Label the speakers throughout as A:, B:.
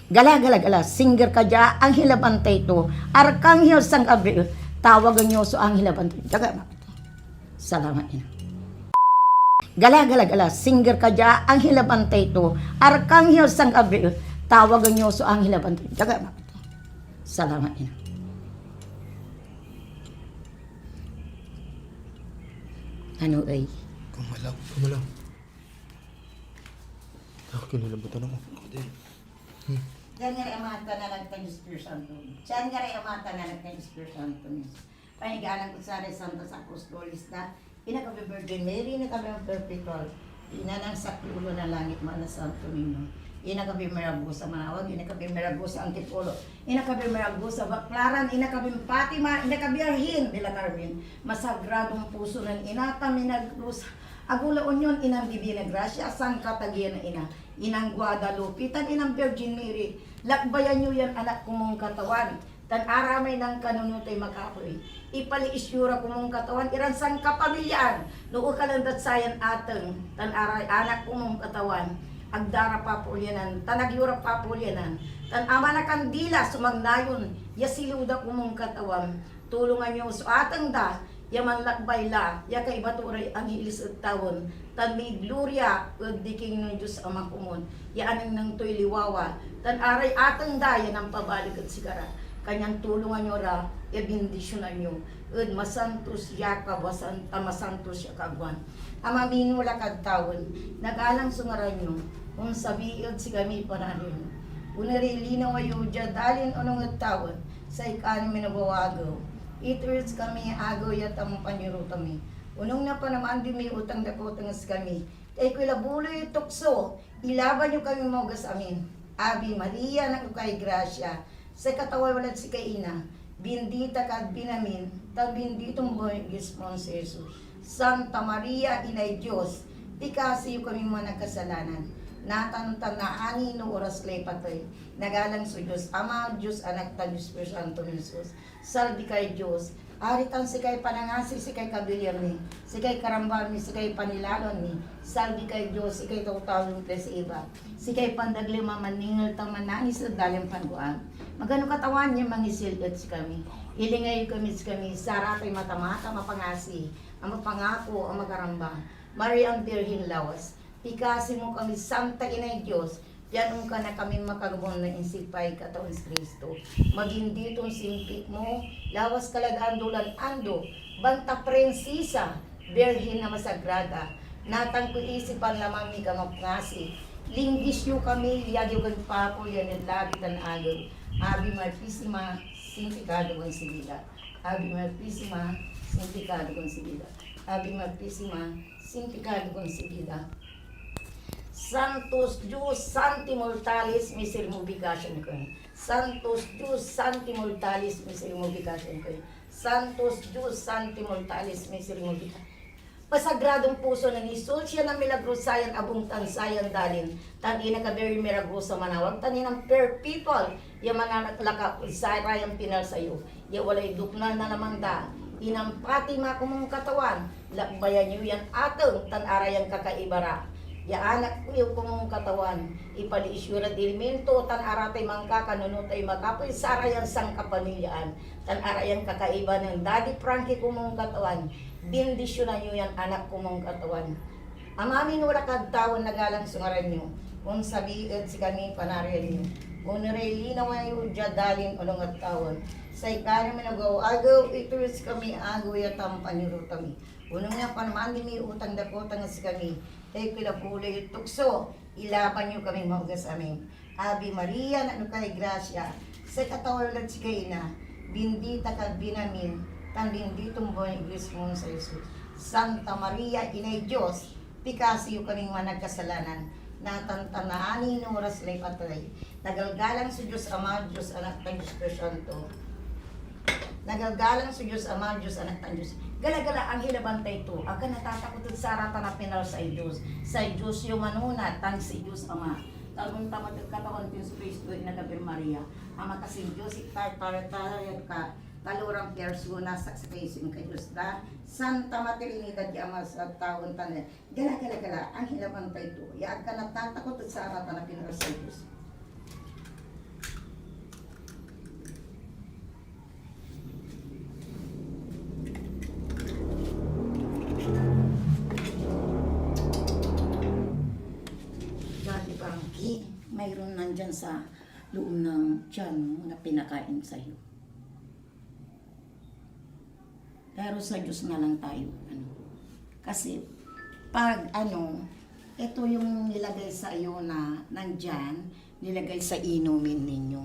A: Gala, singer ka dya, ang hilabantay to. Arkanghel sang Gabriel, tawagan nyo so ang hilabantay. Daga, salamat ina. Gala, singer ka dya, ang hilabantay to. Arkanghel sang Gabriel, tawagan nyo so ang hilabantay. Daga, salamat ina. Ano ay?
B: Kumalaw. Kinalabutan ako.
A: Diyan nga rin amata na nagtang Espiritu Santo. Diyan nga rin amata na nagtang Espiritu Santo. Panigalan ko sa Santos Apostolis na pinaka-Virgin Mary na kami ang perpetual. Ina ng sakulo na langit man na Santo Niño. Ina kabi Maragosa Manawag, ina kabi Maragosa Antipolo, ina kabi Maragosa Baklaran, ina kabi Fatima, ina kabi Arhin de la Carmen. Masagradong puso ng ina kami nagrusa. Agula Union, inang Divina Gracia, San Catagina ina, inang Guadalupe, tan inang Virgin Mary, lakbayan nyo yan anak kumong katawan, tan aramay ng kanunutay makapoy, ipali isyura kumong katawan, iran sang kapamilyaan, noo kalandat sayan ateng, tan aray anak kumong katawan, agdara papulyanan, tan agyura papulyanan, tan ama na kandila sumagnayon, yasiluda kumong katawan, tulungan nyo so ateng da, yaman lakbay la, ya kay baturay ang hilis at tawon, tan may gloria, diking ng Diyos Ama kumon, yaaning ng to'y liwawa, tan aray atang daya ng pabalik at sigara, kanyang tulungan nyo ra, ya bindisyonan nyo, masantos yaka, masantos yakagwan, amamin wala kag tawon, nagalang sungaran nyo, kung sabiod si kami panarin, unari linaw ayo, dalin unong at tawon, sa ikanin minabawagaw, Iters kami agaw yat ang panyuro kami. Unong na pa naman di may utang dakotangas kami. Kay kuilabuloy tukso, ilaban nyo kami mogas amin. Abi Maria na kay Gracia, sa kataway walat si kaina, bindita kag binamin, tag binditong boy gispon si Jesus. Santa Maria, Inay Diyos, pikasi kami mga nagkasalanan. Natantan na ani no oras lay patoy. Nagalang sa Diyos, Ama, Diyos, Anak, Tag, Espiritu Santo, Jesus. Saldi kay Diyos. Aritan si kay panangasi, si kay kabilyar ni. Si kay karamban ni, si kay panilalon ni. Saldi kay Diyos, si kay tautawin pres iba. Si kay pandagli mamaningal tamanani sa dalim panguan. Magano katawan niya mangisilgat si kami. Ilingay kami si kami, saratay matamata, mapangasi. Ang mapangako, ang magaramba. Maria ang Birhin Lawas. Pikasi mo kami, Santa Inay Diyos, yanong ka na kami makagabon na insipay katawan si Kristo. Maging ditong simpik mo, lawas kalagaan dulan ando, banta prinsesa, Birhin na masagrada, natang ko isipan lamang ni kamapngasi, linggis nyo kami, yagyo kang papo, yan at labit ang agaw, abi marpisima, sintikado kong sibila, abi marpisima, sintikado kong sibila, abi marpisima, sintikado kong sibila. Santos Deus Santi Mortalis Misericordioso ko. Santos Deus Santi Mortalis Misericordioso ko. Santos Deus Santi Mortalis Misericordioso. Pasagradong puso ng Isus, siya na milagrosayan abong tansayan dalin. Tan ina ka very miragrosa manawag, tan inang per people, yung mga naklaka, sarayang pinal sa'yo. Ya walay duknal na lamang da. Inang pati makumong katawan, lakbayan nyo yan atong tan arayang kakaibara. Ya anak ko yung kumong katawan, ipali isyura dilimento, tan aratay mangka kanunutay makapoy, sarayang sang kapamilyaan, tan arayang kakaiba ng Daddy Frankie kumong katawan, bindisyonan nyo yan anak kumong katawan. Amamin wala kagtawan nagalang sungaran nyo, kung sabihin si kami panariyan nyo, kung narilinaw yung jadalin ulong at tawon, sa ikanin minagaw, agaw ituris kami, agaw yatam panyuro kami. Unong nga panaman din may utang dakotang si kami, kay pilapulay tukso, ilaban nyo kami mahugas amin. Abi Maria na kay Gracia, sa katawalan si kaina, bindita ka binamin, tan binditong buhay iglesia mo sa Jesus. Santa Maria, Inay Diyos, pikasi yung kaming managkasalanan, natantanaanin ng oras lay patay. Nagalgalang sa Diyos Ama, Diyos Anak, Tag, Espiritu Santo. Nagalgalang sa Diyos Ama, Diyos Anak, Tag, Diyos. Galagala ang hilabantay ito. Aga natatakot at sarata na pinal sa Diyos. Sa Diyos yung manuna, tan si Diyos Ama. Talong tamat at katawan Diyos Kristo, inagabir Maria. Ama kasi Diyos, itartaratayan ka. Talurang persona sa kaisin kay Diyos da. Santa Materinidad di Ama sa taon tanan. Galagala ang hilabantay ito. Yaag ka natatakot at sarata na pinal sa Diyos. dyan sa loob ng tiyan mo na pinakain sa'yo. Pero sa Diyos na lang tayo. Kasi pag ito yung nilagay sa iyo na nandyan, nilagay sa inumin ninyo.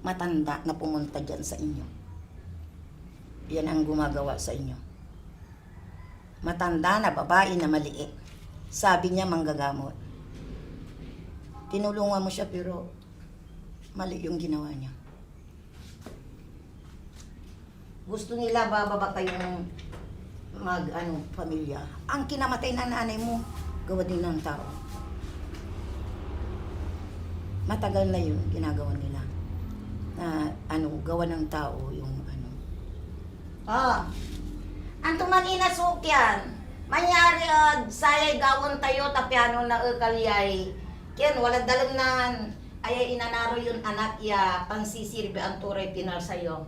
A: Matanda na pumunta dyan sa inyo. Yan ang gumagawa sa inyo. Matanda na babae na maliit. Sabi niya manggagamot. Tinulungan mo siya pero mali yung ginawa niya. Gusto nila bababa kayong pamilya. Ang kinamatay na nanay mo, gawa din ng tao. Matagal na yun, ginagawa nila. Na gawa ng tao yung Anto man inasukyan. Manyari sayay gawon tayo tapiano na kalyay. Ken wala dalang nan ay inanaro yun anak ya pansisirbi ang turay pinal sayo.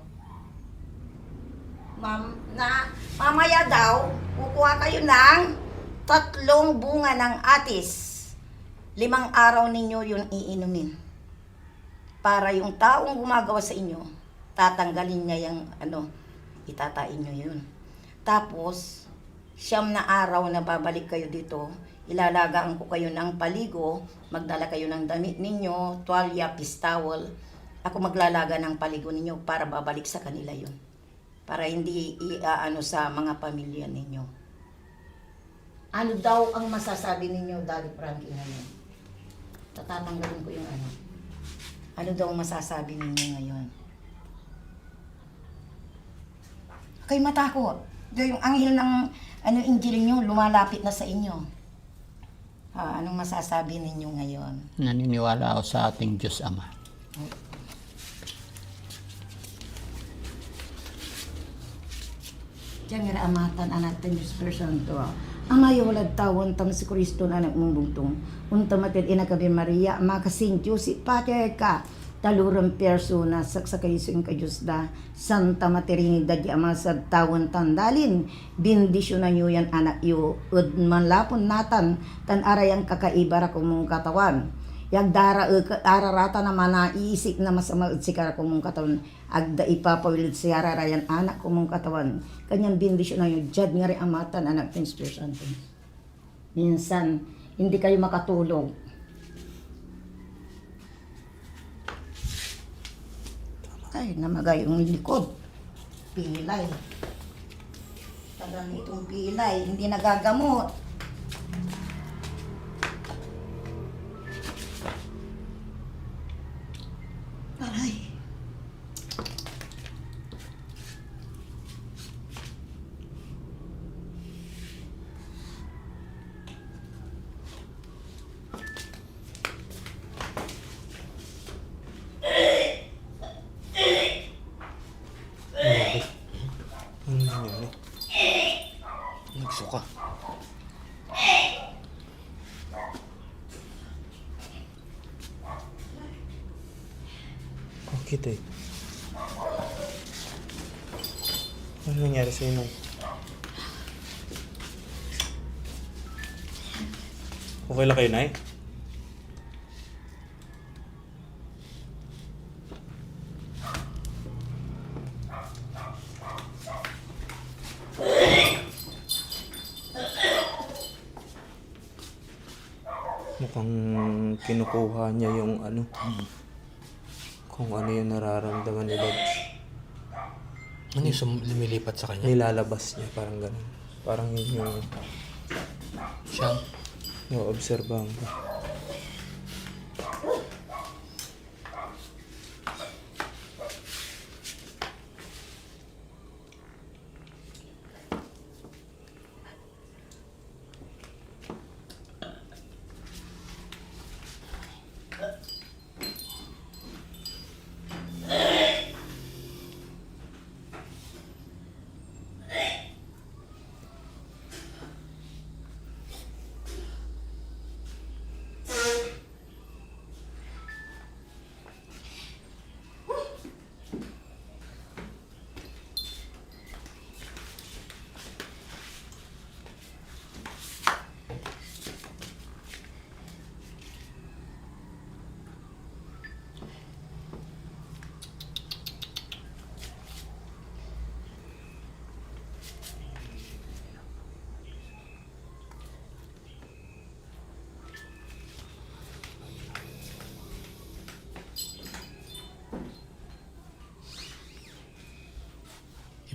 A: Mamaya daw, kukuha kayo ng 3 bunga ng atis. 5 araw ninyo yun iinumin. Para yung taong gumagawa sa inyo, tatanggalin niya yung itatain nyo yun. Tapos, 9 na araw na babalik kayo dito, ilalagaan ko kayo ng paligo, magdala kayo ng damit ninyo, tuwalya, pistawol. Ako maglalaga ng paligo ninyo para babalik sa kanila yun. Para hindi sa mga pamilya ninyo. Ano daw ang masasabi ninyo, Daddy Frankie, ngayon? Tatatanggalin ko yung Ano daw ang masasabi ninyo ngayon? Kayo matakot. Yung anghel ng injil nyo, lumalapit na sa inyo. Anong masasabi ninyo ngayon?
C: Naniniwala ako sa ating Diyos Ama.
A: Diyan nga amatan anak ng Diyos Santo. Amayo walad tawon tam si Kristo na nagmumbugtong. Unta matid ina ka Maria, makasintyo si Pater ka. Taluram persona saksakay yung ka Diyos da. Santa Materinidad di ama sa tawon tandalin. Bendisyon na nyo yan anak yo. Ud manlapon natan tan aray ang kakaibara kumong katawan. Yagdara ararata naman na iisip na masama utsikara kumong katawan. Agda ipapawilid siya rarayan anak kumong katawan. Kanyang bendisyon na yun. Diyad nga rin amatan anak ng Espiritu Santo. Minsan, hindi kayo makatulog. Ay, namagay yung likod. Pilay. Tagal nitong pilay. Hindi nagagamot. Aray.
B: Ano nangyari? Nagsuka. Bakit eh? Ano nangyari sa'yo nung? Okay lang kayo, Nay? Mukhang kinukuha niya yung kung ano yung nararamdaman ni Lord.
D: Ano yung lumilipat sa kanya?
B: Nilalabas niya, parang ganun. Parang yun yung
D: Siya?
B: obserbahan ko.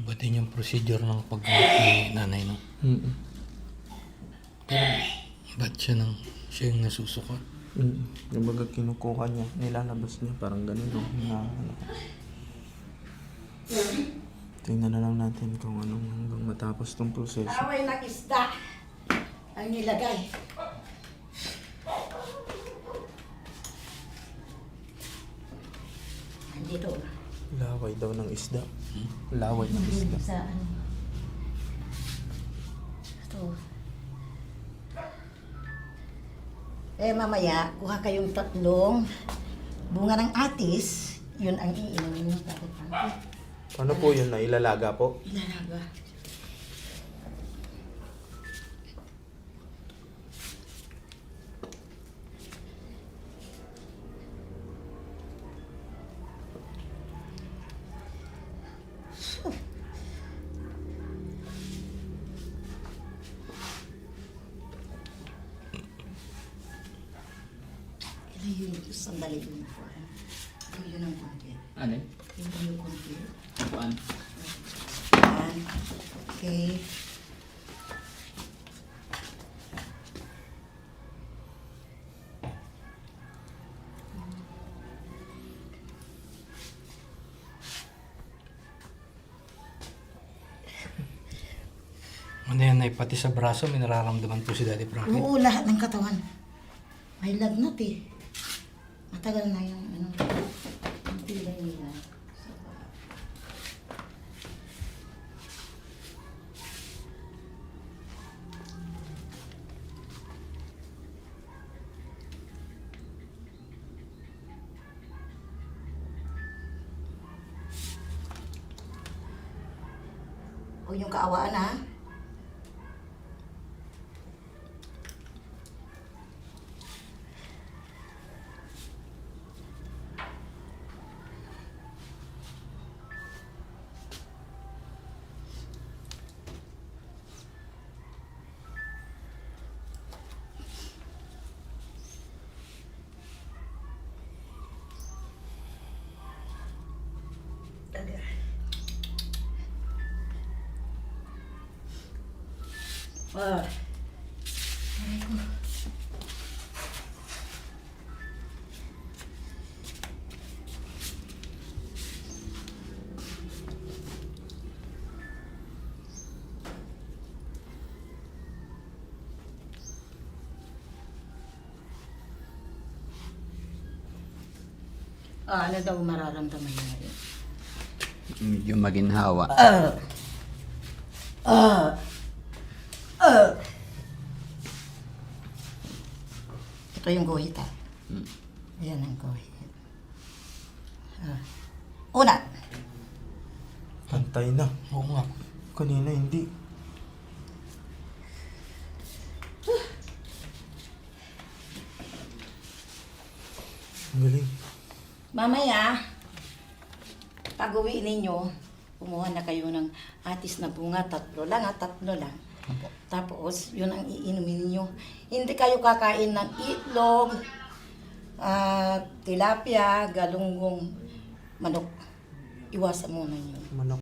D: Iba din yung procedure ng paggamot ni nanay, no?
B: Mm.
D: Pero, ba't siya yung nasusuka?
B: Mm. Yung baga kinukuha niya, nilalabas niya, parang ganun. No? Ano. Tingnan na lang natin kung anong hanggang matapos tong proseso.
A: Away ng isda ang nilagay. Andito.
B: Laway daw ng isda. Laway ng isda.
A: Sa ano. Ito. Mamaya, kuha kayong 3 bunga ng atis. Yun ang iinumin ng Tatay Frankie.
B: Paano po yun na ilalaga po?
A: Ilalaga. Yun, sandali yun po. Yun ang konti.
C: Alin?
A: Yun yung konti.
C: Kuan?
A: Yan. Okay.
D: Ano yan, ay pati sa braso, may nararamdaman po si Daddy Frankie.
A: Oo, lahat ng katawan. May lagnat eh. Matagal na yung ano. Ang pilay nila. O yung kaawaan ha. Ah. Aray ko. Ano daw mararamdaman niya ngayon?
C: Medyo maginhawa.
A: Ito yung guhit ha.
C: Hmm.
A: Ayan ang guhit. Una.
B: Pantay na.
D: Oo nga.
B: Kanina hindi. Ang galing.
A: Mamaya, pag uwi ninyo, kumuha na kayo ng atis na bunga. 3 lang ha, 3 lang. Tapos, yun ang iinumin ninyo. Hindi kayo kakain ng itlog, tilapia, galunggong, manok. Iwasan muna yun.
B: Manok.